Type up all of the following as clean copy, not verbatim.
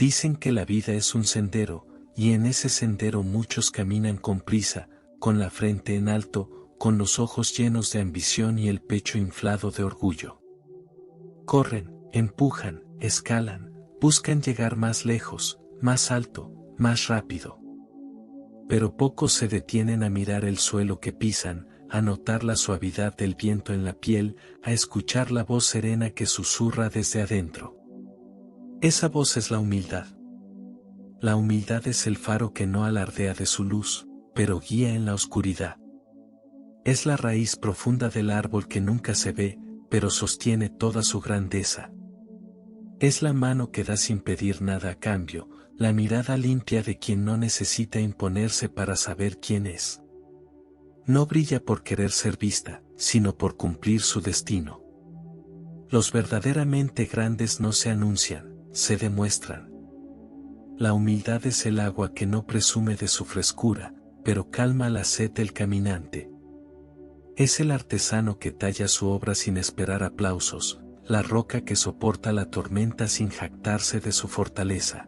Dicen que la vida es un sendero, y en ese sendero muchos caminan con prisa, con la frente en alto, con los ojos llenos de ambición y el pecho inflado de orgullo. Corren, empujan, escalan, buscan llegar más lejos, más alto, más rápido. Pero pocos se detienen a mirar el suelo que pisan, a notar la suavidad del viento en la piel, a escuchar la voz serena que susurra desde adentro. Esa voz es la humildad. La humildad es el faro que no alardea de su luz, pero guía en la oscuridad. Es la raíz profunda del árbol que nunca se ve, pero sostiene toda su grandeza. Es la mano que da sin pedir nada a cambio, la mirada limpia de quien no necesita imponerse para saber quién es. No brilla por querer ser vista, sino por cumplir su destino. Los verdaderamente grandes no se anuncian, se demuestran. La humildad es el agua que no presume de su frescura, pero calma la sed del caminante. Es el artesano que talla su obra sin esperar aplausos, la roca que soporta la tormenta sin jactarse de su fortaleza.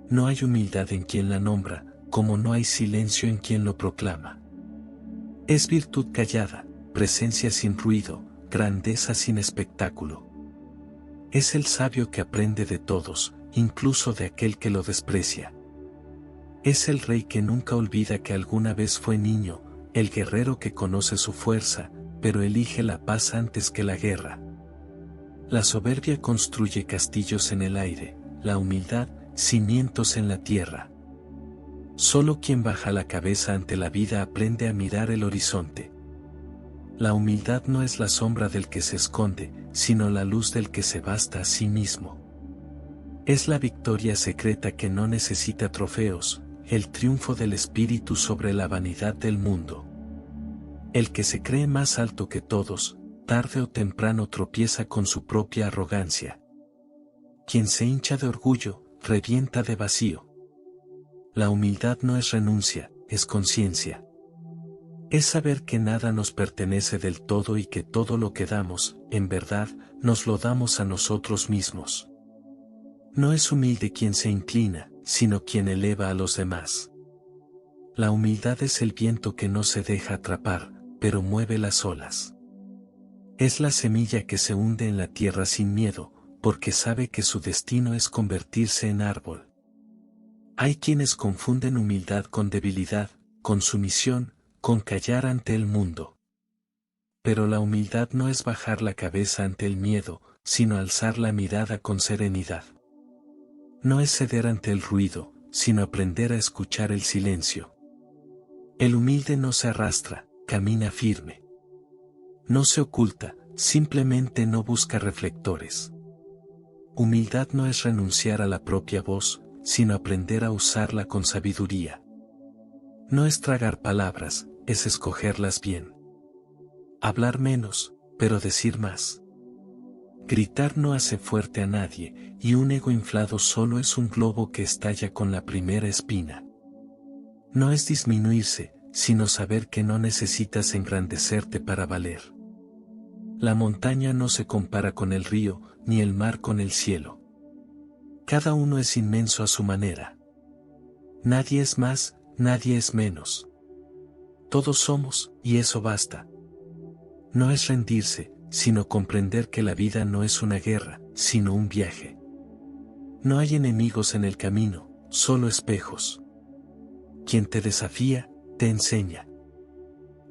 No hay humildad en quien la nombra, como no hay silencio en quien lo proclama. Es virtud callada, presencia sin ruido, grandeza sin espectáculo. Es el sabio que aprende de todos, incluso de aquel que lo desprecia. Es el rey que nunca olvida que alguna vez fue niño, el guerrero que conoce su fuerza, pero elige la paz antes que la guerra. La soberbia construye castillos en el aire, la humildad, cimientos en la tierra. Solo quien baja la cabeza ante la vida aprende a mirar el horizonte. La humildad no es la sombra del que se esconde, sino la luz del que se basta a sí mismo. Es la victoria secreta que no necesita trofeos, el triunfo del espíritu sobre la vanidad del mundo. El que se cree más alto que todos, tarde o temprano tropieza con su propia arrogancia. Quien se hincha de orgullo, revienta de vacío. La humildad no es renuncia, es conciencia. Es saber que nada nos pertenece del todo y que todo lo que damos, en verdad, nos lo damos a nosotros mismos. No es humilde quien se inclina, sino quien eleva a los demás. La humildad es el viento que no se deja atrapar, pero mueve las olas. Es la semilla que se hunde en la tierra sin miedo, porque sabe que su destino es convertirse en árbol. Hay quienes confunden humildad con debilidad, con sumisión, con callar ante el mundo. Pero la humildad no es bajar la cabeza ante el miedo, sino alzar la mirada con serenidad. No es ceder ante el ruido, sino aprender a escuchar el silencio. El humilde no se arrastra, camina firme. No se oculta, simplemente no busca reflectores. Humildad no es renunciar a la propia voz, sino aprender a usarla con sabiduría. No es tragar palabras, es escogerlas bien. Hablar menos, pero decir más. Gritar no hace fuerte a nadie, y un ego inflado solo es un globo que estalla con la primera espina. No es disminuirse, sino saber que no necesitas engrandecerte para valer. La montaña no se compara con el río, ni el mar con el cielo. Cada uno es inmenso a su manera. Nadie es más, nadie es menos. Todos somos, y eso basta. No es rendirse, sino comprender que la vida no es una guerra, sino un viaje. No hay enemigos en el camino, solo espejos. Quien te desafía, te enseña.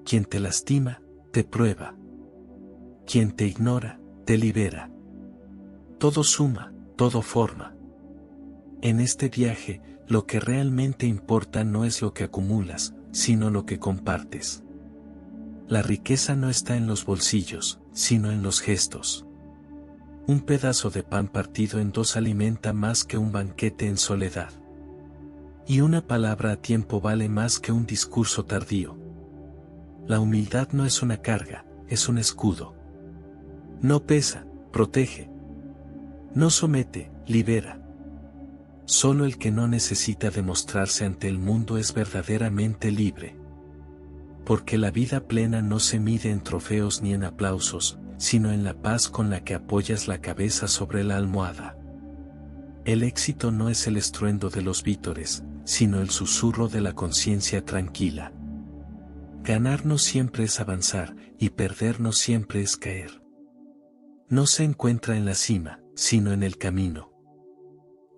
Quien te lastima, te prueba. Quien te ignora, te libera. Todo suma, todo forma. En este viaje, lo que realmente importa no es lo que acumulas, sino lo que compartes. La riqueza no está en los bolsillos, sino en los gestos. Un pedazo de pan partido en dos alimenta más que un banquete en soledad. Y una palabra a tiempo vale más que un discurso tardío. La humildad no es una carga, es un escudo. No pesa, protege. No somete, libera. Solo el que no necesita demostrarse ante el mundo es verdaderamente libre. Porque la vida plena no se mide en trofeos ni en aplausos, sino en la paz con la que apoyas la cabeza sobre la almohada. El éxito no es el estruendo de los vítores, sino el susurro de la conciencia tranquila. Ganar no siempre es avanzar, y perder no siempre es caer. No se encuentra en la cima, sino en el camino.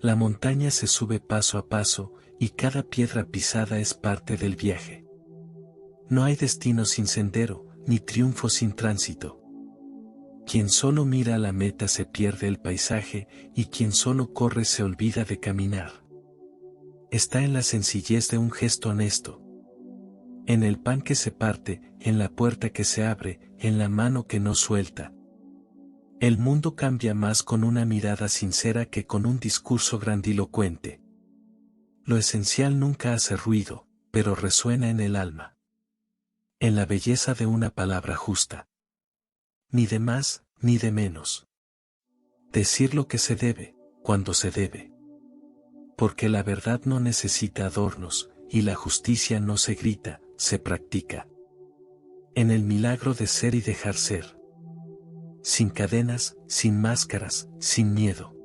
La montaña se sube paso a paso, y cada piedra pisada es parte del viaje. No hay destino sin sendero, ni triunfo sin tránsito. Quien solo mira a la meta se pierde el paisaje, y quien solo corre se olvida de caminar. Está en la sencillez de un gesto honesto. En el pan que se parte, en la puerta que se abre, en la mano que no suelta. El mundo cambia más con una mirada sincera que con un discurso grandilocuente. Lo esencial nunca hace ruido, pero resuena en el alma. En la belleza de una palabra justa. Ni de más, ni de menos. Decir lo que se debe, cuando se debe. Porque la verdad no necesita adornos, y la justicia no se grita, se practica. En el milagro de ser y dejar ser. Sin cadenas, sin máscaras, sin miedo.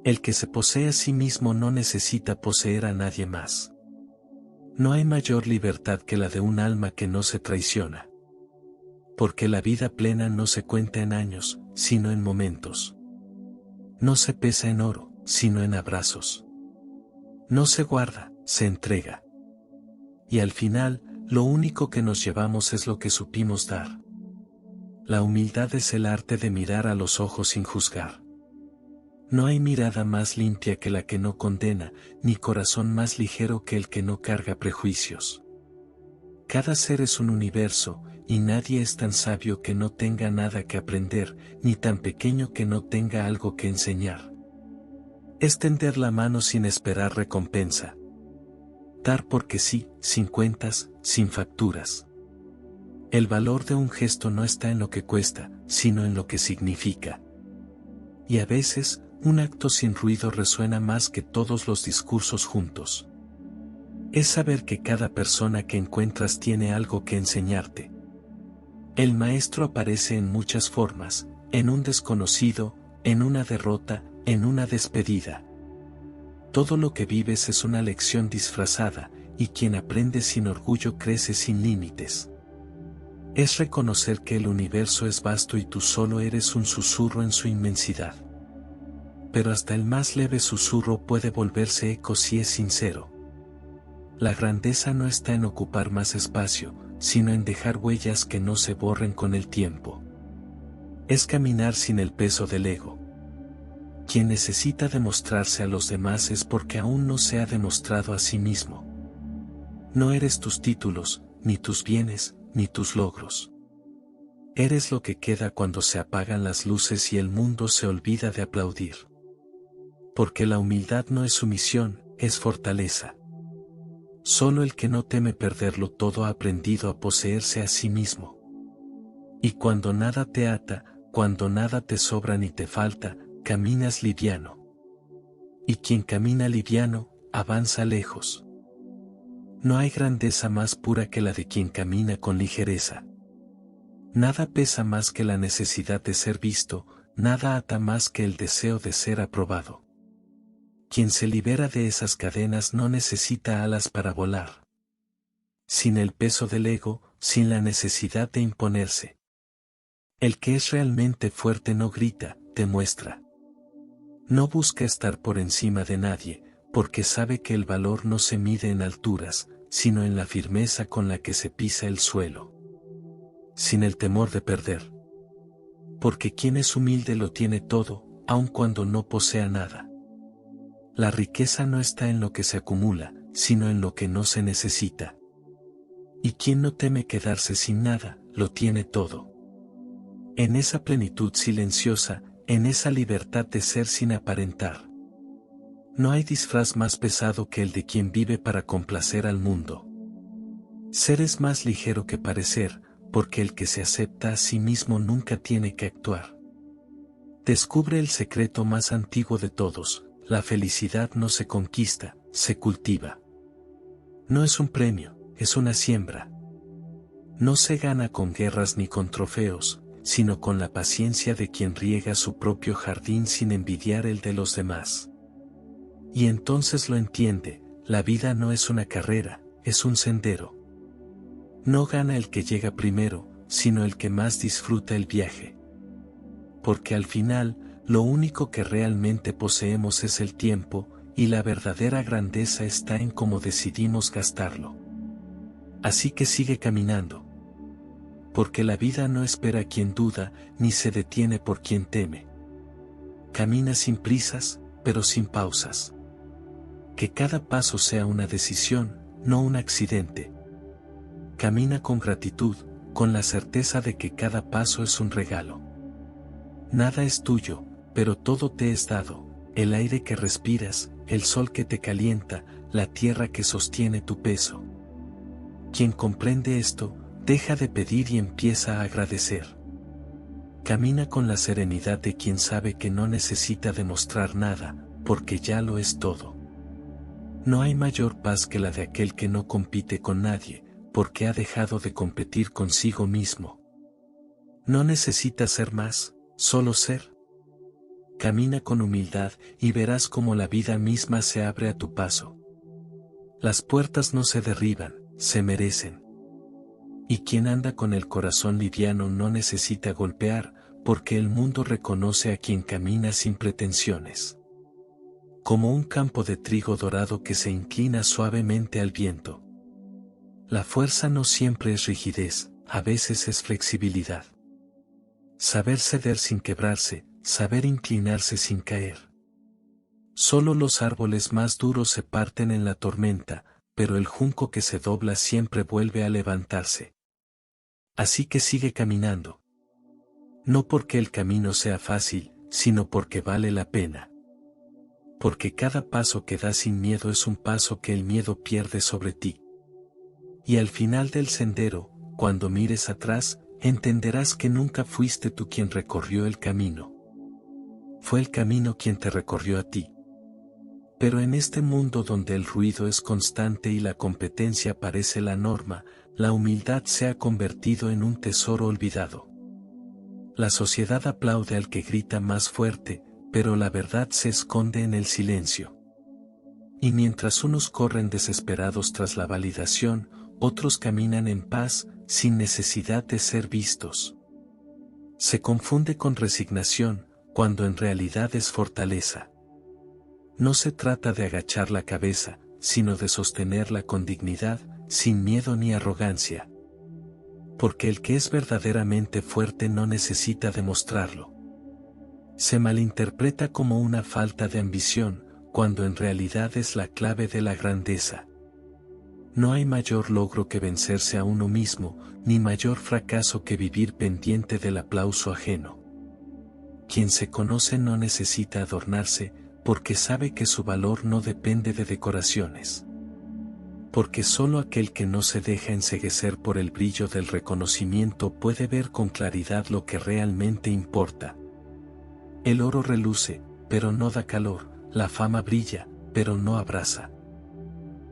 El que se posee a sí mismo no necesita poseer a nadie más. No hay mayor libertad que la de un alma que no se traiciona. Porque la vida plena no se cuenta en años, sino en momentos. No se pesa en oro, sino en abrazos. No se guarda, se entrega. Y al final, lo único que nos llevamos es lo que supimos dar. La humildad es el arte de mirar a los ojos sin juzgar. No hay mirada más limpia que la que no condena, ni corazón más ligero que el que no carga prejuicios. Cada ser es un universo, y nadie es tan sabio que no tenga nada que aprender, ni tan pequeño que no tenga algo que enseñar. Es tender la mano sin esperar recompensa. Dar porque sí, sin cuentas, sin facturas. El valor de un gesto no está en lo que cuesta, sino en lo que significa. Y a veces, un acto sin ruido resuena más que todos los discursos juntos. Es saber que cada persona que encuentras tiene algo que enseñarte. El maestro aparece en muchas formas, en un desconocido, en una derrota, en una despedida. Todo lo que vives es una lección disfrazada, y quien aprende sin orgullo crece sin límites. Es reconocer que el universo es vasto y tú solo eres un susurro en su inmensidad. Pero hasta el más leve susurro puede volverse eco si es sincero. La grandeza no está en ocupar más espacio, sino en dejar huellas que no se borren con el tiempo. Es caminar sin el peso del ego. Quien necesita demostrarse a los demás es porque aún no se ha demostrado a sí mismo. No eres tus títulos, ni tus bienes, ni tus logros. Eres lo que queda cuando se apagan las luces y el mundo se olvida de aplaudir. Porque la humildad no es sumisión, es fortaleza. Solo el que no teme perderlo todo ha aprendido a poseerse a sí mismo. Y cuando nada te ata, cuando nada te sobra ni te falta, caminas liviano. Y quien camina liviano, avanza lejos. No hay grandeza más pura que la de quien camina con ligereza. Nada pesa más que la necesidad de ser visto, nada ata más que el deseo de ser aprobado. Quien se libera de esas cadenas no necesita alas para volar. Sin el peso del ego, sin la necesidad de imponerse. El que es realmente fuerte no grita, demuestra. No busca estar por encima de nadie, porque sabe que el valor no se mide en alturas, sino en la firmeza con la que se pisa el suelo. Sin el temor de perder. Porque quien es humilde lo tiene todo, aun cuando no posea nada. La riqueza no está en lo que se acumula, sino en lo que no se necesita. Y quien no teme quedarse sin nada, lo tiene todo. En esa plenitud silenciosa, en esa libertad de ser sin aparentar. No hay disfraz más pesado que el de quien vive para complacer al mundo. Ser es más ligero que parecer, porque el que se acepta a sí mismo nunca tiene que actuar. Descubre el secreto más antiguo de todos. La felicidad no se conquista, se cultiva. No es un premio, es una siembra. No se gana con guerras ni con trofeos, sino con la paciencia de quien riega su propio jardín sin envidiar el de los demás. Y entonces lo entiende, la vida no es una carrera, es un sendero. No gana el que llega primero, sino el que más disfruta el viaje. Porque al final, lo único que realmente poseemos es el tiempo, y la verdadera grandeza está en cómo decidimos gastarlo. Así que sigue caminando. Porque la vida no espera a quien duda, ni se detiene por quien teme. Camina sin prisas, pero sin pausas. Que cada paso sea una decisión, no un accidente. Camina con gratitud, con la certeza de que cada paso es un regalo. Nada es tuyo, pero todo te es dado, el aire que respiras, el sol que te calienta, la tierra que sostiene tu peso. Quien comprende esto, deja de pedir y empieza a agradecer. Camina con la serenidad de quien sabe que no necesita demostrar nada, porque ya lo es todo. No hay mayor paz que la de aquel que no compite con nadie, porque ha dejado de competir consigo mismo. No necesita ser más, solo ser. Camina con humildad y verás cómo la vida misma se abre a tu paso. Las puertas no se derriban, se merecen. Y quien anda con el corazón liviano no necesita golpear, porque el mundo reconoce a quien camina sin pretensiones. Como un campo de trigo dorado que se inclina suavemente al viento. La fuerza no siempre es rigidez, a veces es flexibilidad. Saber ceder sin quebrarse, saber inclinarse sin caer. Solo los árboles más duros se parten en la tormenta, pero el junco que se dobla siempre vuelve a levantarse. Así que sigue caminando. No porque el camino sea fácil, sino porque vale la pena. Porque cada paso que das sin miedo es un paso que el miedo pierde sobre ti. Y al final del sendero, cuando mires atrás, entenderás que nunca fuiste tú quien recorrió el camino. Fue el camino quien te recorrió a ti. Pero en este mundo donde el ruido es constante y la competencia parece la norma, la humildad se ha convertido en un tesoro olvidado. La sociedad aplaude al que grita más fuerte, pero la verdad se esconde en el silencio. Y mientras unos corren desesperados tras la validación, otros caminan en paz, sin necesidad de ser vistos. Se confunde con resignación, cuando en realidad es fortaleza. No se trata de agachar la cabeza, sino de sostenerla con dignidad, sin miedo ni arrogancia. Porque el que es verdaderamente fuerte no necesita demostrarlo. Se malinterpreta como una falta de ambición, cuando en realidad es la clave de la grandeza. No hay mayor logro que vencerse a uno mismo, ni mayor fracaso que vivir pendiente del aplauso ajeno. Quien se conoce no necesita adornarse, porque sabe que su valor no depende de decoraciones. Porque solo aquel que no se deja enceguecer por el brillo del reconocimiento puede ver con claridad lo que realmente importa. El oro reluce, pero no da calor, la fama brilla, pero no abraza.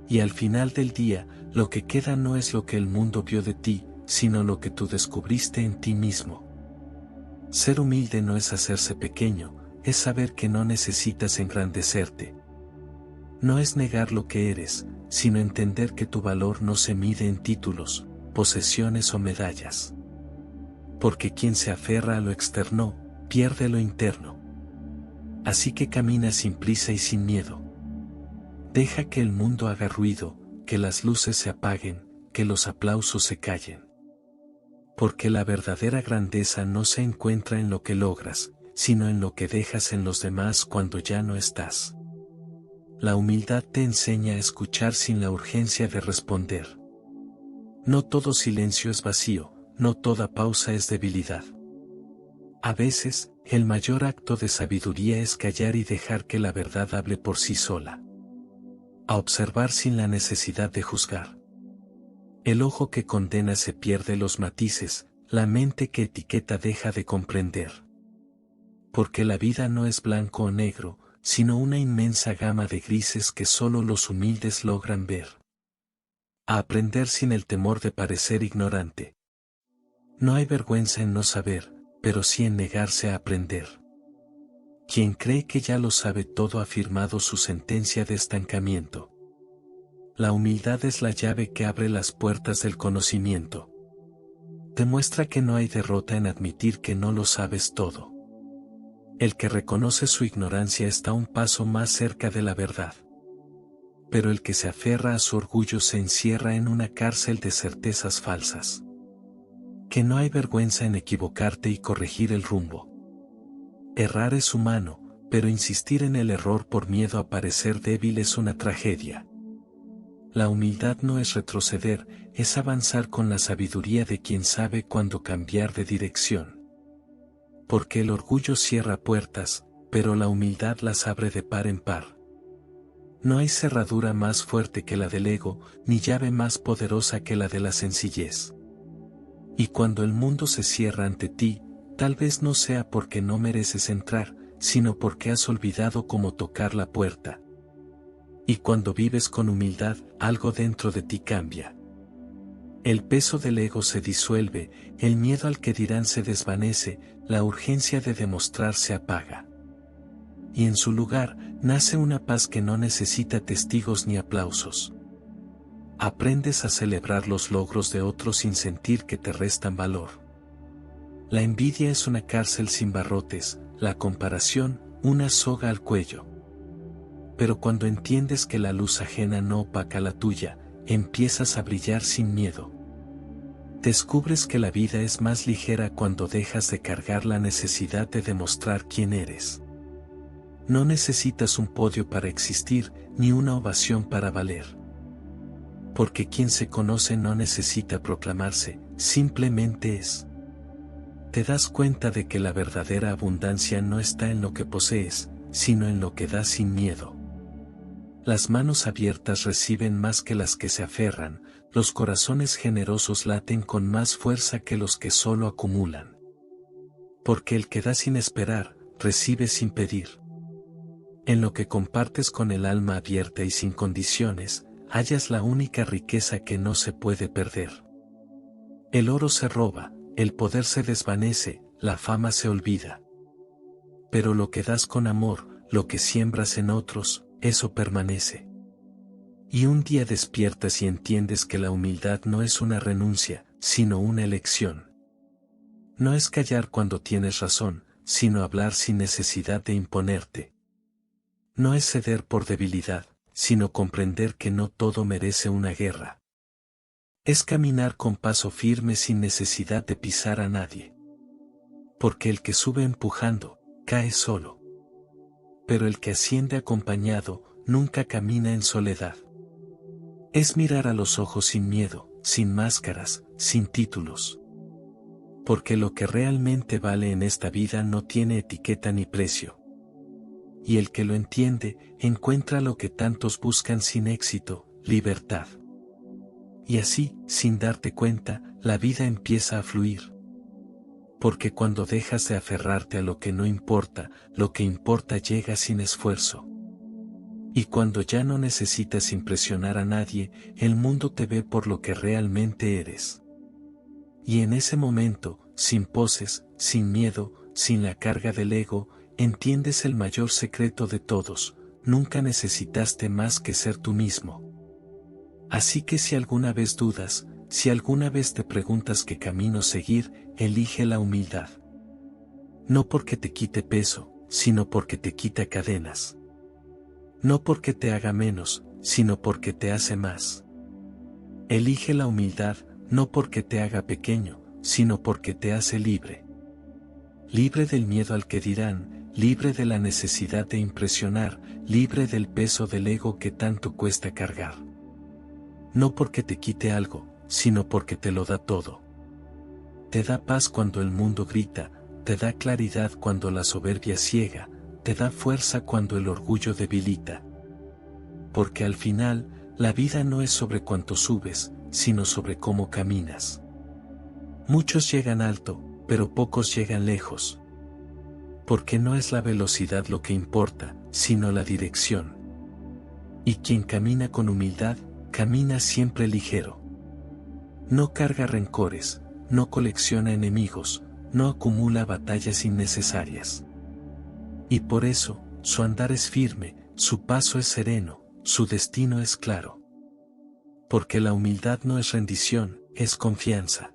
Y al final del día, lo que queda no es lo que el mundo vio de ti, sino lo que tú descubriste en ti mismo. Ser humilde no es hacerse pequeño, es saber que no necesitas engrandecerte. No es negar lo que eres, sino entender que tu valor no se mide en títulos, posesiones o medallas. Porque quien se aferra a lo externo, pierde lo interno. Así que camina sin prisa y sin miedo. Deja que el mundo haga ruido, que las luces se apaguen, que los aplausos se callen. Porque la verdadera grandeza no se encuentra en lo que logras, sino en lo que dejas en los demás cuando ya no estás. La humildad te enseña a escuchar sin la urgencia de responder. No todo silencio es vacío, no toda pausa es debilidad. A veces, el mayor acto de sabiduría es callar y dejar que la verdad hable por sí sola. A observar sin la necesidad de juzgar. El ojo que condena se pierde los matices, la mente que etiqueta deja de comprender. Porque la vida no es blanco o negro, sino una inmensa gama de grises que solo los humildes logran ver. A aprender sin el temor de parecer ignorante. No hay vergüenza en no saber, pero sí en negarse a aprender. Quien cree que ya lo sabe todo ha firmado su sentencia de estancamiento. La humildad es la llave que abre las puertas del conocimiento. Demuestra que no hay derrota en admitir que no lo sabes todo. El que reconoce su ignorancia está un paso más cerca de la verdad. Pero el que se aferra a su orgullo se encierra en una cárcel de certezas falsas. Que no hay vergüenza en equivocarte y corregir el rumbo. Errar es humano, pero insistir en el error por miedo a parecer débil es una tragedia. La humildad no es retroceder, es avanzar con la sabiduría de quien sabe cuándo cambiar de dirección. Porque el orgullo cierra puertas, pero la humildad las abre de par en par. No hay cerradura más fuerte que la del ego, ni llave más poderosa que la de la sencillez. Y cuando el mundo se cierra ante ti, tal vez no sea porque no mereces entrar, sino porque has olvidado cómo tocar la puerta. Y cuando vives con humildad, algo dentro de ti cambia. El peso del ego se disuelve, el miedo al que dirán se desvanece, la urgencia de demostrar se apaga. Y en su lugar, nace una paz que no necesita testigos ni aplausos. Aprendes a celebrar los logros de otros sin sentir que te restan valor. La envidia es una cárcel sin barrotes, la comparación, una soga al cuello. Pero cuando entiendes que la luz ajena no opaca la tuya, empiezas a brillar sin miedo. Descubres que la vida es más ligera cuando dejas de cargar la necesidad de demostrar quién eres. No necesitas un podio para existir, ni una ovación para valer. Porque quien se conoce no necesita proclamarse, simplemente es. Te das cuenta de que la verdadera abundancia no está en lo que posees, sino en lo que das sin miedo. Las manos abiertas reciben más que las que se aferran, los corazones generosos laten con más fuerza que los que solo acumulan. Porque el que da sin esperar, recibe sin pedir. En lo que compartes con el alma abierta y sin condiciones, hallas la única riqueza que no se puede perder. El oro se roba, el poder se desvanece, la fama se olvida. Pero lo que das con amor, lo que siembras en otros, eso permanece. Y un día despiertas y entiendes que la humildad no es una renuncia, sino una elección. No es callar cuando tienes razón, sino hablar sin necesidad de imponerte. No es ceder por debilidad, sino comprender que no todo merece una guerra. Es caminar con paso firme sin necesidad de pisar a nadie. Porque el que sube empujando, cae solo. Pero el que asciende acompañado, nunca camina en soledad. Es mirar a los ojos sin miedo, sin máscaras, sin títulos. Porque lo que realmente vale en esta vida no tiene etiqueta ni precio. Y el que lo entiende, encuentra lo que tantos buscan sin éxito, libertad. Y así, sin darte cuenta, la vida empieza a fluir. Porque cuando dejas de aferrarte a lo que no importa, lo que importa llega sin esfuerzo. Y cuando ya no necesitas impresionar a nadie, el mundo te ve por lo que realmente eres. Y en ese momento, sin poses, sin miedo, sin la carga del ego, entiendes el mayor secreto de todos: nunca necesitaste más que ser tú mismo. Así que si alguna vez dudas, si alguna vez te preguntas qué camino seguir, elige la humildad. No porque te quite peso, sino porque te quita cadenas. No porque te haga menos, sino porque te hace más. Elige la humildad, no porque te haga pequeño, sino porque te hace libre. Libre del miedo al que dirán, libre de la necesidad de impresionar, libre del peso del ego que tanto cuesta cargar. No porque te quite algo, sino porque te lo da todo. Te da paz cuando el mundo grita, te da claridad cuando la soberbia ciega, te da fuerza cuando el orgullo debilita. Porque al final, la vida no es sobre cuánto subes, sino sobre cómo caminas. Muchos llegan alto, pero pocos llegan lejos. Porque no es la velocidad lo que importa, sino la dirección. Y quien camina con humildad, camina siempre ligero. No carga rencores, no colecciona enemigos, no acumula batallas innecesarias. Y por eso, su andar es firme, su paso es sereno, su destino es claro. Porque la humildad no es rendición, es confianza.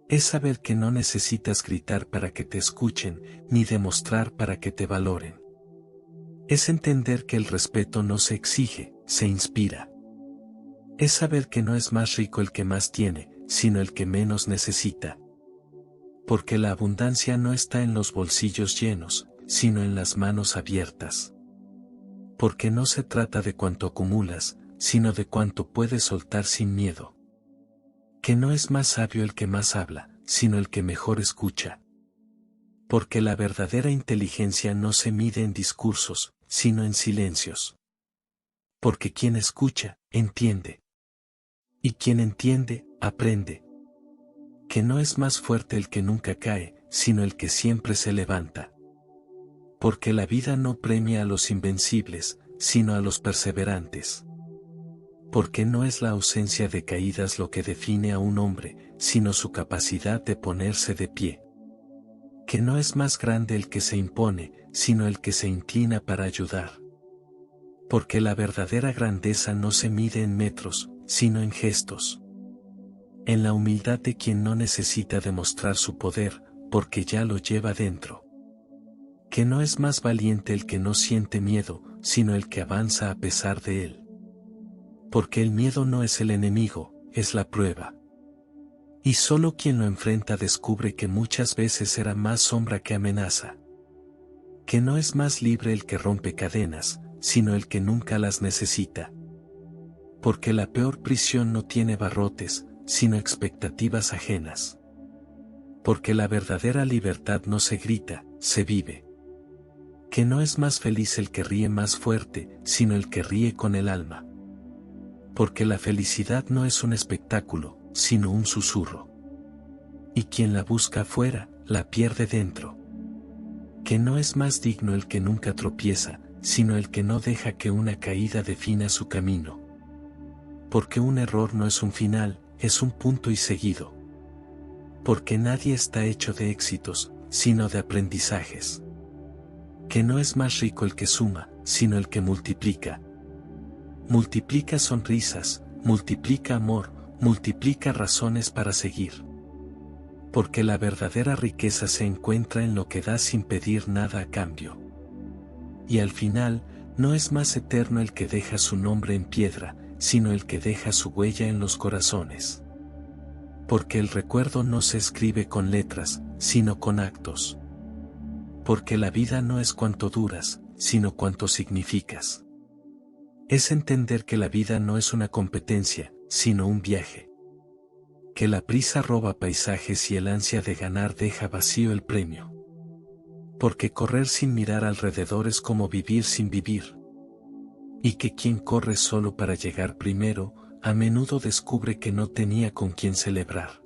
Es saber que no necesitas gritar para que te escuchen, ni demostrar para que te valoren. Es entender que el respeto no se exige, se inspira. Es saber que no es más rico el que más tiene, sino el que menos necesita. Porque la abundancia no está en los bolsillos llenos, sino en las manos abiertas. Porque no se trata de cuánto acumulas, sino de cuánto puedes soltar sin miedo. Que no es más sabio el que más habla, sino el que mejor escucha. Porque la verdadera inteligencia no se mide en discursos, sino en silencios. Porque quien escucha, entiende. Y quien entiende, aprende. Que no es más fuerte el que nunca cae, sino el que siempre se levanta. Porque la vida no premia a los invencibles, sino a los perseverantes. Porque no es la ausencia de caídas lo que define a un hombre, sino su capacidad de ponerse de pie. Que no es más grande el que se impone, sino el que se inclina para ayudar. Porque la verdadera grandeza no se mide en metros, sino en gestos. En la humildad de quien no necesita demostrar su poder, porque ya lo lleva dentro. Que no es más valiente el que no siente miedo, sino el que avanza a pesar de él. Porque el miedo no es el enemigo, es la prueba. Y solo quien lo enfrenta descubre que muchas veces era más sombra que amenaza. Que no es más libre el que rompe cadenas, sino el que nunca las necesita. Porque la peor prisión no tiene barrotes, sino expectativas ajenas. Porque la verdadera libertad no se grita, se vive. Que no es más feliz el que ríe más fuerte, sino el que ríe con el alma. Porque la felicidad no es un espectáculo, sino un susurro. Y quien la busca afuera, la pierde dentro. Que no es más digno el que nunca tropieza, sino el que no deja que una caída defina su camino. Porque un error no es un final, es un punto y seguido. Porque nadie está hecho de éxitos, sino de aprendizajes. Que no es más rico el que suma, sino el que multiplica. Multiplica sonrisas, multiplica amor, multiplica razones para seguir. Porque la verdadera riqueza se encuentra en lo que da sin pedir nada a cambio. Y al final, no es más eterno el que deja su nombre en piedra, sino el que deja su huella en los corazones. Porque el recuerdo no se escribe con letras, sino con actos. Porque la vida no es cuánto duras, sino cuánto significas. Es entender que la vida no es una competencia, sino un viaje. Que la prisa roba paisajes y el ansia de ganar deja vacío el premio. Porque correr sin mirar alrededor es como vivir sin vivir. Y que quien corre solo para llegar primero, a menudo descubre que no tenía con quien celebrar.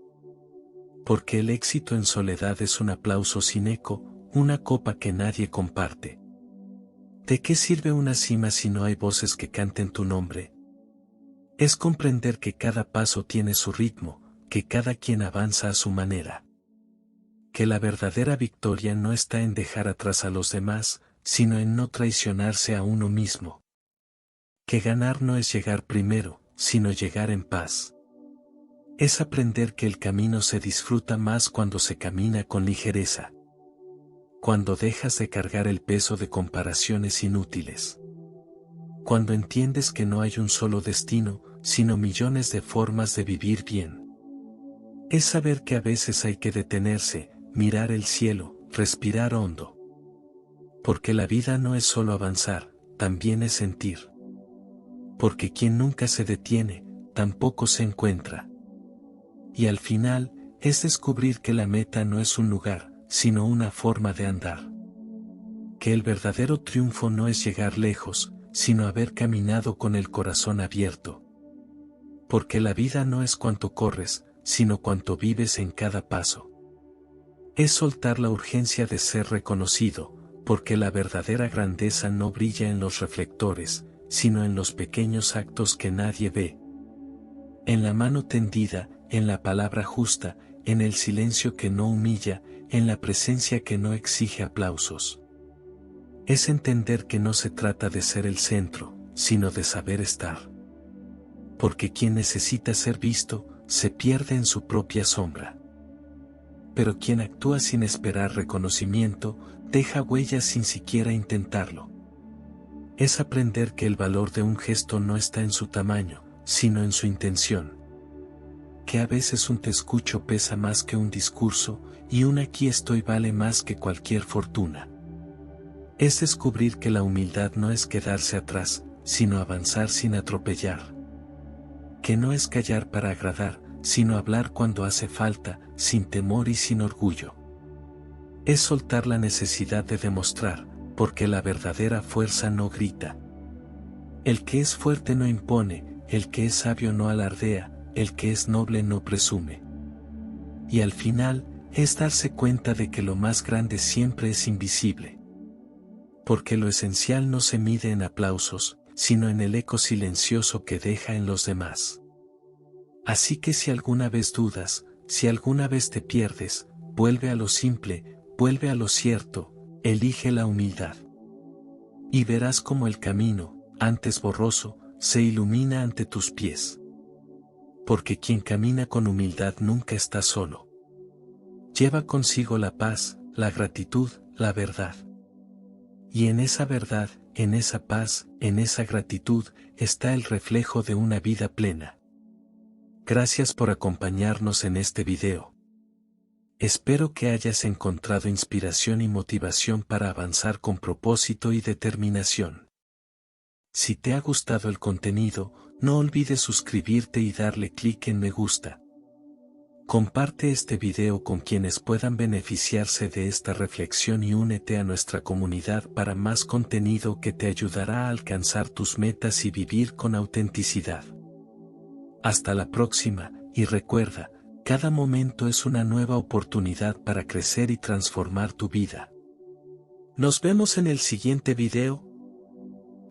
Porque el éxito en soledad es un aplauso sin eco, una copa que nadie comparte. ¿De qué sirve una cima si no hay voces que canten tu nombre? Es comprender que cada paso tiene su ritmo, que cada quien avanza a su manera. Que la verdadera victoria no está en dejar atrás a los demás, sino en no traicionarse a uno mismo. Que ganar no es llegar primero, sino llegar en paz. Es aprender que el camino se disfruta más cuando se camina con ligereza. Cuando dejas de cargar el peso de comparaciones inútiles. Cuando entiendes que no hay un solo destino, sino millones de formas de vivir bien. Es saber que a veces hay que detenerse, mirar el cielo, respirar hondo. Porque la vida no es solo avanzar, también es sentir. Porque quien nunca se detiene, tampoco se encuentra. Y al final, es descubrir que la meta no es un lugar, sino una forma de andar. Que el verdadero triunfo no es llegar lejos, sino haber caminado con el corazón abierto. Porque la vida no es cuánto corres, sino cuánto vives en cada paso. Es soltar la urgencia de ser reconocido, porque la verdadera grandeza no brilla en los reflectores, sino en los pequeños actos que nadie ve. En la mano tendida, en la palabra justa, en el silencio que no humilla, en la presencia que no exige aplausos. Es entender que no se trata de ser el centro, sino de saber estar. Porque quien necesita ser visto, se pierde en su propia sombra. Pero quien actúa sin esperar reconocimiento, deja huellas sin siquiera intentarlo. Es aprender que el valor de un gesto no está en su tamaño, sino en su intención. Que a veces un te escucho pesa más que un discurso, y un aquí estoy vale más que cualquier fortuna. Es descubrir que la humildad no es quedarse atrás, sino avanzar sin atropellar. Que no es callar para agradar, sino hablar cuando hace falta, sin temor y sin orgullo. Es soltar la necesidad de demostrar, porque la verdadera fuerza no grita. El que es fuerte no impone, el que es sabio no alardea, el que es noble no presume. Y al final, es darse cuenta de que lo más grande siempre es invisible. Porque lo esencial no se mide en aplausos, sino en el eco silencioso que deja en los demás. Así que si alguna vez dudas, si alguna vez te pierdes, vuelve a lo simple, vuelve a lo cierto, elige la humildad. Y verás cómo el camino, antes borroso, se ilumina ante tus pies. Porque quien camina con humildad nunca está solo. Lleva consigo la paz, la gratitud, la verdad. Y en esa verdad, en esa paz, en esa gratitud, está el reflejo de una vida plena. Gracias por acompañarnos en este video. Espero que hayas encontrado inspiración y motivación para avanzar con propósito y determinación. Si te ha gustado el contenido, no olvides suscribirte y darle clic en me gusta. Comparte este video con quienes puedan beneficiarse de esta reflexión y únete a nuestra comunidad para más contenido que te ayudará a alcanzar tus metas y vivir con autenticidad. Hasta la próxima, y recuerda, cada momento es una nueva oportunidad para crecer y transformar tu vida. Nos vemos en el siguiente video.